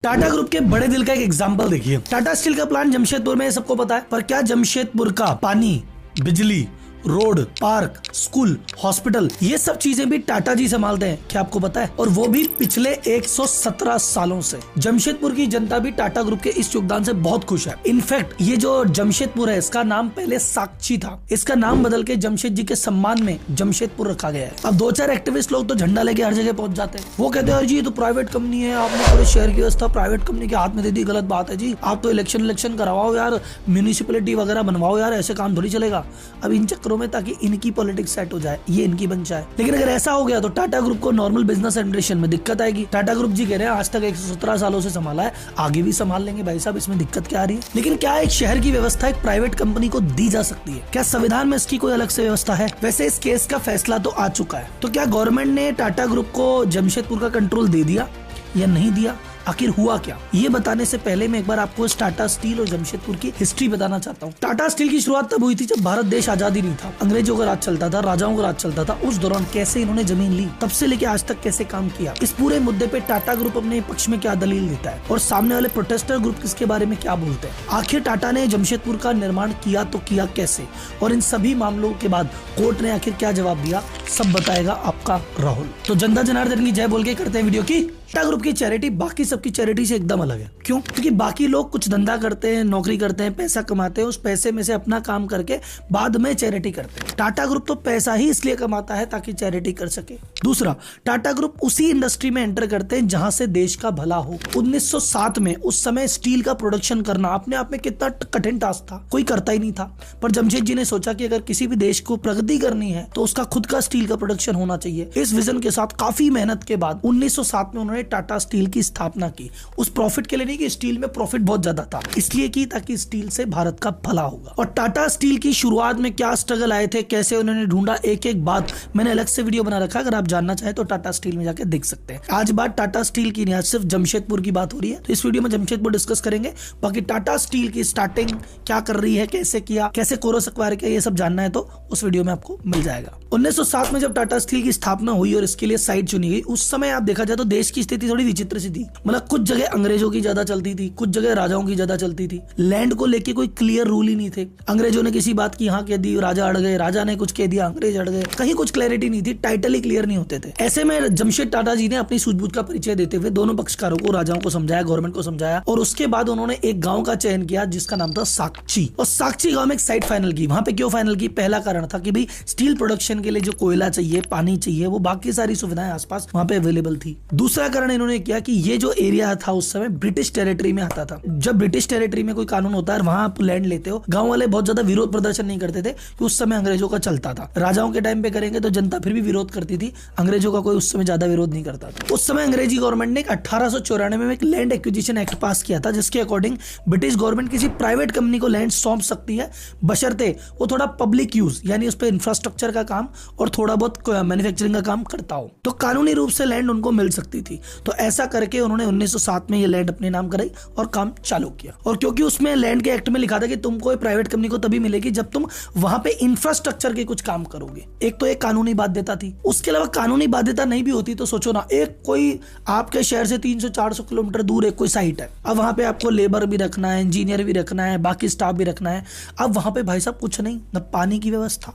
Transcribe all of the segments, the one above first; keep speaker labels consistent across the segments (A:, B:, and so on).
A: Tata group के बड़े दिल का एक एग्जाम्पल देखिए। टाटा स्टील का प्लांट जमशेदपुर में है, सबको पता है। पर क्या जमशेदपुर का पानी, बिजली, रोड, पार्क, स्कूल, हॉस्पिटल, ये सब चीजें भी टाटा जी संभालते हैं, क्या आपको पता है? और वो भी पिछले 117 सालों से। जमशेदपुर की जनता भी टाटा ग्रुप के इस योगदान से बहुत खुश है। इनफैक्ट ये जो जमशेदपुर है, इसका नाम पहले साक्षी था। इसका नाम बदल के जमशेद जी के सम्मान में जमशेदपुर रखा गया है। अब दो चार एक्टिविस्ट लोग तो झंडा लेके हर जगह पहुंच जाते हैं। वो कहते हैं जी ये तो प्राइवेट कंपनी है, आपने पूरे शहर की व्यवस्था प्राइवेट कंपनी के हाथ में दे दी, गलत बात है जी। आप तो इलेक्शन करवाओ यार, म्यूनिसिपैलिटी वगैरह बनवाओ यार, ऐसे काम थोड़ी चलेगा। अब इन में ताकि इनकी पॉलिटिक्स सेट हो जाए, ये इनकी बन जाए। लेकिन अगर ऐसा हो गया तो टाटा ग्रुप को नॉर्मल बिजनेस एडमिनिस्ट्रेशन में दिक्कत आएगी। टाटा ग्रुप जी कह रहे हैं आज तक 117 सालों से संभाला है, आगे भी संभाल लेंगे भाई साहब, इसमें दिक्कत क्या आ रही है? लेकिन क्या एक शहर की व्यवस्था एक प्राइवेट कंपनी को दी जा सकती है? क्या संविधान में इसकी कोई अलग से व्यवस्था है? वैसे इस केस का फैसला तो आ चुका है, तो क्या गवर्नमेंट ने टाटा ग्रुप को जमशेदपुर का कंट्रोल दे दिया या नहीं दिया? आखिर हुआ क्या, ये बताने से पहले मैं एक बार आपको टाटा स्टील और जमशेदपुर की हिस्ट्री बताना चाहता हूँ। टाटा स्टील की शुरुआत तब हुई थी जब भारत देश आजादी नहीं था, अंग्रेजों का राज चलता था, राजाओं का राज चलता था। उस दौरान कैसे इन्होंने जमीन ली, तब से लेके आज तक कैसे काम किया, इस पूरे मुद्दे पे टाटा ग्रुप अपने पक्ष में क्या दलील देता है और सामने वाले प्रोटेस्टर ग्रुप किसके बारे में क्या बोलते हैं। आखिर टाटा ने जमशेदपुर का निर्माण किया तो किया कैसे, और इन सभी मामलों के बाद कोर्ट ने आखिर क्या जवाब दिया, सब बताएगा आपका राहुल। तो जनता जनार्दन की जय बोल के करते हैं वीडियो की। टाटा ग्रुप की चैरिटी बाकी सबकी चैरिटी से एकदम अलग है। क्यों? क्योंकि बाकी लोग कुछ धंधा करते हैं, नौकरी करते हैं, पैसा कमाते हैं, उस पैसे में से अपना काम करके बाद में चैरिटी करते हैं। टाटा ग्रुप तो पैसा ही इसलिए कमाता है ताकि चैरिटी कर सके। दूसरा, टाटा ग्रुप उसी इंडस्ट्री में एंटर करते हैं जहां से देश का भला हो। 1907 में उस समय स्टील का प्रोडक्शन करना अपने आप में कितना कठिन टास्क था, कोई करता ही नहीं था। पर जमशेद जी ने सोचा कि अगर किसी भी देश को प्रगति करनी है तो उसका खुद का स्टील का प्रोडक्शन होना चाहिए। इस विजन के साथ काफी मेहनत के बाद 1907 में उन्होंने टाटा स्टील की स्थापना की। उस प्रॉफिट के लिए नहीं कि स्टील में प्रॉफिट बहुत ज्यादा था, इसलिए की ताकि स्टील से भारत का भला होगा। और टाटा स्टील की शुरुआत में क्या स्ट्रगल आए थे, कैसे उन्होंने ढूंढा, एक एक बात मैंने अलग से वीडियो बना रखा, अगर आप जानना चाहें तो टाटा स्टील में जाके देख सकते हैं। आज बात टाटा स्टील की नहीं, आज सिर्फ जमशेदपुर की बात हो रही है, तो इस वीडियो में जमशेदपुर डिस्कस करेंगे। बाकी टाटा स्टील की स्टार्टिंग क्या कर रही है, कैसे किया, कैसे कोरस एक्वायर किया, ये सब जानना है तो उस वीडियो में आपको मिल जाएगा। 1907 में जब टाटा स्टील की स्थापना हुई और इसके लिए साइट चुनी गई, उस समय आप देखा जाए तो देश की स्थिति थोड़ी विचित्र सी थी। मतलब कुछ जगह अंग्रेजों की ज्यादा चलती थी, कुछ जगह राजाओं की ज्यादा चलती थी। लैंड को लेके कोई क्लियर रूल ही नहीं थे। अंग्रेजों ने किसी बात की यहाँ कह दी, राजा अड़ गए, राजा ने कुछ कह दिया, अंग्रेज अड़ गए, कहीं कुछ क्लैरिटी नहीं थी, टाइटल ही क्लियर नहीं होते थे। ऐसे में जमशेद टाटा जी ने अपनी सूझबूझ का परिचय देते हुए दोनों पक्षकारों को, राजाओं को समझाया, गवर्नमेंट को समझाया, और उसके बाद उन्होंने एक गाँव का चयन किया जिसका नाम था साक्षी। और साक्षी गाँव में एक साइट फाइनल की। वहां पे क्यों फाइनल की? पहला कारण था कि भाई स्टील प्रोडक्शन के लिए जो कोयला चाहिए, पानी चाहिए, वो बाकी सारी सुविधाएं आसपास वहां पे अवेलेबल थी। दूसरा कारण इन्होंने किया कि ये जो एरिया था उस समय ब्रिटिश टेरिटरी में आता था। जब ब्रिटिश टेरिटरी में कोई कानून होता है, वहां आप लैंड लेते हो, गांव वाले बहुत ज्यादा विरोध प्रदर्शन नहीं करते थे कि उस समय अंग्रेजों का चलता था। राजाओं के टाइम पे करेंगे तो जनता फिर भी विरोध करती थी, अंग्रेजों का कोई उस समय ज्यादा विरोध नहीं करता था। उस समय अंग्रेजी गवर्नमेंट ने 1894 में एक लैंड एक्विजिशन एक्ट पास किया था, जिसके अकॉर्डिंग ब्रिटिश गवर्नमेंट किसी प्राइवेट कंपनी को लैंड सौंप सकती है, बशर्ते वो थोड़ा पब्लिक यूज यानी उस पर इंफ्रास्ट्रक्चर का काम और थोड़ा बहुत मैन्युफैक्चरिंग का काम करता हो, तो कानूनी रूप से लैंड उनको मिल सकती थी। तो ऐसा करके उन्होंने 1907 में ये लैंड अपने नाम कराई और काम चालू किया। और क्योंकि उसमें लैंड के एक्ट में लिखा था कि तुमको प्राइवेट कंपनी को तभी मिलेगी जब तुम वहां पे इंफ्रास्ट्रक्चर के कुछ काम करोगे। एक तो एक कानूनी बाध्यता थी। उसके अलावा कानूनी बाध्यता नहीं भी होती तो सोचो ना, एक कोई आपके शहर से 300-400 किलोमीटर दूर एक कोई साइट है, अब वहां पे आपको लेबर भी रखना है, इंजीनियर भी रखना है, बाकी स्टाफ भी रखना है। अब वहां पे भाई साहब कुछ नहीं, न पानी की व्यवस्था,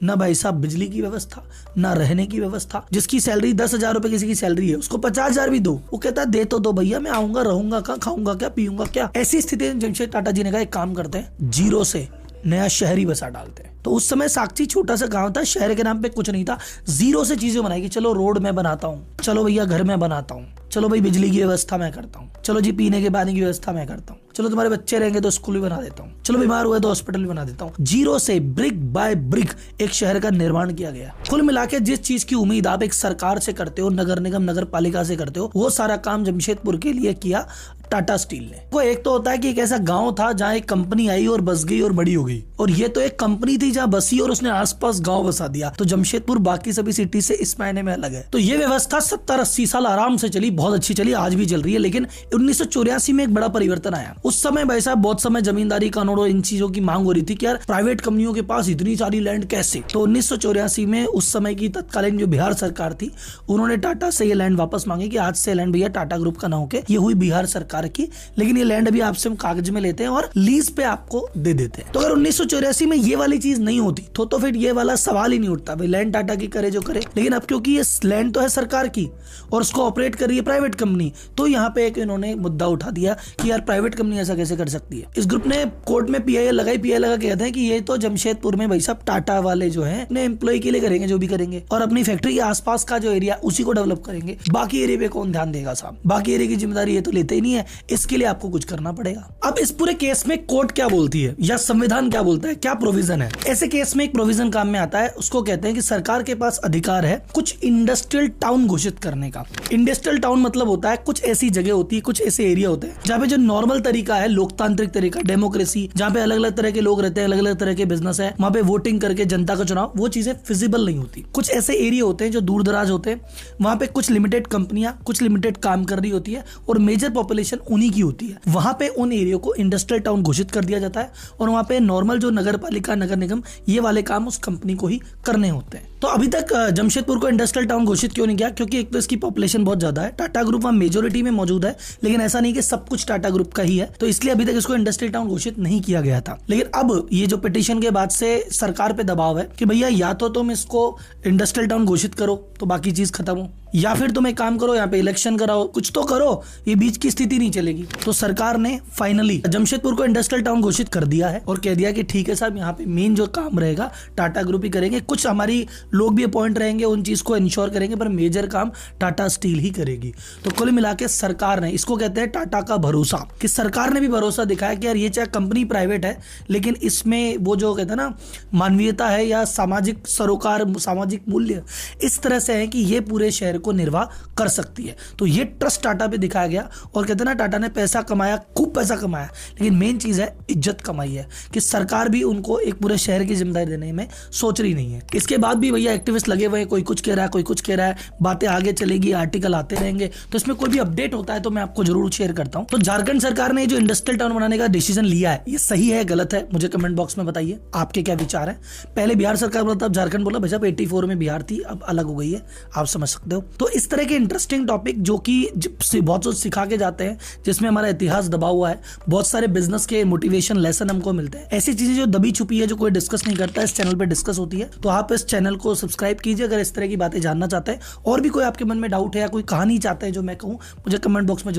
A: न भाई साहब बिजली की व्यवस्था, न रहने की व्यवस्था। जिसकी सैलरी 10,000 रुपए किसी की सैलरी है, उसको 50,000 भी दो, वो कहता है दे तो दो भैया, मैं आऊंगा, रहूंगा कहाँ, खाऊंगा क्या, पीऊंगा क्या। ऐसी स्थिति में जमशेद टाटा जी ने कहा एक काम करते हैं, जीरो से नया शहरी बसा डालते हैं। तो उस समय साक्षी छोटा सा गांव था, शहर के नाम पे कुछ नहीं था, जीरो से चीजें बनाई कि चलो रोड मैं बनाता हूँ, चलो भैया घर में बनाता हूँ, चलो भाई बिजली की व्यवस्था मैं करता हूँ, चलो जी पीने के पानी की व्यवस्था मैं करता हूँ, चलो तुम्हारे बच्चे रहेंगे तो स्कूल भी बना देता हूँ, चलो बीमार हुए तो हॉस्पिटल भी बना देता हूँ। जीरो से ब्रिक बाय ब्रिक एक शहर का निर्माण किया गया। कुल मिलाकर जिस चीज की उम्मीद आप एक सरकार से करते हो, नगर निगम नगर पालिका से करते हो, वो सारा काम जमशेदपुर के लिए किया टाटा स्टील ने। वो एक तो होता है कि एक ऐसा गांव था जहां एक कंपनी आई और बस गई और बड़ी हो गई, और ये तो एक कंपनी थी जहां बसी और उसने आसपास गांव बसा दिया। तो जमशेदपुर बाकी सभी सिटी से इस मायने में अलग है। तो ये व्यवस्था 70-80 साल आराम से चली, बहुत बहुत अच्छी चली, आज भी चल रही है। लेकिन 1984 में एक बड़ा परिवर्तन आया। उस समय भाई साहब बहुत समय जमींदारी कानून और इन चीजों की मांग हो रही थी कि यार प्राइवेट कंपनियों के पास इतनी सारी लैंड कैसे। तो 1984 में उस समय की तत्कालीन जो बिहार सरकार थी, उन्होंने टाटा से ये लैंड वापस मांगी कि आज से लैंड भैया टाटा ग्रुप का ना होके ये हुई बिहार सरकार की, लेकिन ये लैंड अभी आपसे हम कागज में लेते हैं और लीज पे आपको दे देते हैं। तो अगर 1984 में ये वाली चीज नहीं होती तो फिर ये वाला सवाल ही नहीं उठता, भाई लैंड टाटा की करे जो करे। लेकिन अब क्योंकि ये लैंड तो है सरकार की और उसको ऑपरेट कर रही है प्राइवेट कंपनी, तो यहाँ पे एक इन्होंने मुद्दा उठा दिया कि यार प्राइवेट कंपनी ऐसा कैसे कर सकती है। इस ग्रुप ने कोर्ट में पीआईएल लगाई, पीआईएल लगा कहते हैं कि ये तो जमशेदपुर में भाई साहब टाटा वाले जो है अपने एम्प्लॉय के लिए करेंगे जो भी करेंगे, और अपनी फैक्ट्री के आसपास का जो एरिया उसी को डेवलप करेंगे, बाकी एरिया पे कौन ध्यान देगा साहब, बाकी एरिया की जिम्मेदारी ये तो लेते ही नहीं है, इसके लिए आपको कुछ करना पड़ेगा। अब इस पूरे केस में कोर्ट क्या बोलती है या संविधान क्या बोलता है, क्या प्रोविजन है। ऐसे केस में एक प्रोविजन काम में आता है, उसको कहते हैं कि सरकार के पास अधिकार है कुछ इंडस्ट्रियल टाउन घोषित करने का। इंडस्ट्रियल टाउन मतलब होता है कुछ ऐसी जगह होती है, कुछ ऐसे एरिया होते हैं जहाँ पे जो नॉर्मल तरीका है, लोकतांत्रिक तरीका, डेमोक्रेसी, जहाँ पे अलग अलग तरह के लोग रहते हैं, अलग अलग तरह के बिजनेस है, वहाँ पे वोटिंग करके जनता का चुनाव, वो चीजें फिजिबल नहीं होती। कुछ ऐसे एरिया होते हैं जो दूर दराज होते हैं, वहाँ पे कुछ लिमिटेड कंपनियां कुछ लिमिटेड काम कर रही होती है और मेजर पॉपुलेशन उन्हीं की होती है। वहाँ पे उन एरिया को इंडस्ट्रियल टाउन घोषित कर दिया जाता है और वहाँ पे नॉर्मल जो नगर पालिका, नगर निगम, ये वाले काम उस कंपनी को ही करने होते हैं। तो अभी तक जमशेदपुर को इंडस्ट्रियल टाउन घोषित क्यों नहीं किया, क्योंकि एक तो इसकी पॉपुलेशन बहुत ज्यादा है, टाटा ग्रुप वहाँ मेजोरिटी में मौजूद है, लेकिन ऐसा नहीं कि सब कुछ टाटा ग्रुप का ही है, तो इसलिए अभी तक इसको इंडस्ट्रियल टाउन घोषित नहीं किया गया था। लेकिन अब ये जो पिटीशन के बाद से सरकार पे दबाव है कि भैया या तो तुम इसको इंडस्ट्रियल टाउन घोषित करो तो बाकी चीज खत्म हो, या फिर तुम एक काम करो, यहाँ पे इलेक्शन कराओ, कुछ तो करो, ये बीच की स्थिति नहीं चलेगी। तो सरकार ने फाइनली जमशेदपुर को इंडस्ट्रियल टाउन घोषित कर दिया है और कह दिया कि ठीक है साहब, यहाँ पे मेन जो काम रहेगा टाटा ग्रुप ही करेंगे, कुछ हमारी लोग भी अपॉइंट रहेंगे, उन चीज को इंश्योर करेंगे, पर मेजर काम टाटा स्टील ही करेगी। तो कुल मिला के सरकार ने, इसको कहते हैं टाटा का भरोसा, कि सरकार ने भी भरोसा दिखाया कि यार ये चाहे कंपनी प्राइवेट है, लेकिन इसमें वो जो कहते हैं ना मानवीयता है या सामाजिक सरोकार, सामाजिक मूल्य इस तरह से है कि ये पूरे शहर को निर्वाह कर सकती है। तो ये ट्रस्ट टाटा पे दिखाया गया और कहते हैं ना टाटा ने पैसा कमाया, खूब पैसा कमाया, लेकिन मेन चीज है इज्जत कमाई है कि सरकार भी उनको एक पूरे शहर की जिम्मेदारी देने में सोच रही नहीं है। इसके बाद भी भैया एक्टिविस्ट लगे हुए हैं, कोई कुछ कह रहा है, कोई कुछ कह रहा है, बातें आगे चलेगी, आर्टिकल आते रहेंगे, तो इसमें कोई भी अपडेट होता है तो मैं आपको जरूर शेयर करता हूं। तो झारखंड सरकार ने जो इंडस्ट्रियल टाउन बनाने का डिसीजन लिया है, ये सही है गलत है, मुझे कमेंट बॉक्स में बताइए आपके क्या विचार है। पहले बिहार सरकार बोला था, अब झारखंड बोला, भाई साहब 84 में बिहार थी, अब अलग हो गई है, आप समझ सकते हो। तो इस तरह के इंटरेस्टिंग टॉपिक जो कि बहुत कुछ सिखा के जाते हैं, जिसमें हमारा इतिहास दबा हुआ है, बहुत सारे बिजनेस के मोटिवेशन लेसन हमको मिलते हैं, ऐसी चीजें जो दबी छुपी है, जो कोई डिस्कस नहीं करता है, इस चैनल पे डिस्कस होती है। तो आप इस चैनल को सब्सक्राइब कीजिए अगर इस तरह की बातें जानना चाहते हैं, और भी कोई आपके मन में डाउट है या कोई कहानी चाहते हैं जो मैं कहूं, मुझे कमेंट बॉक्स में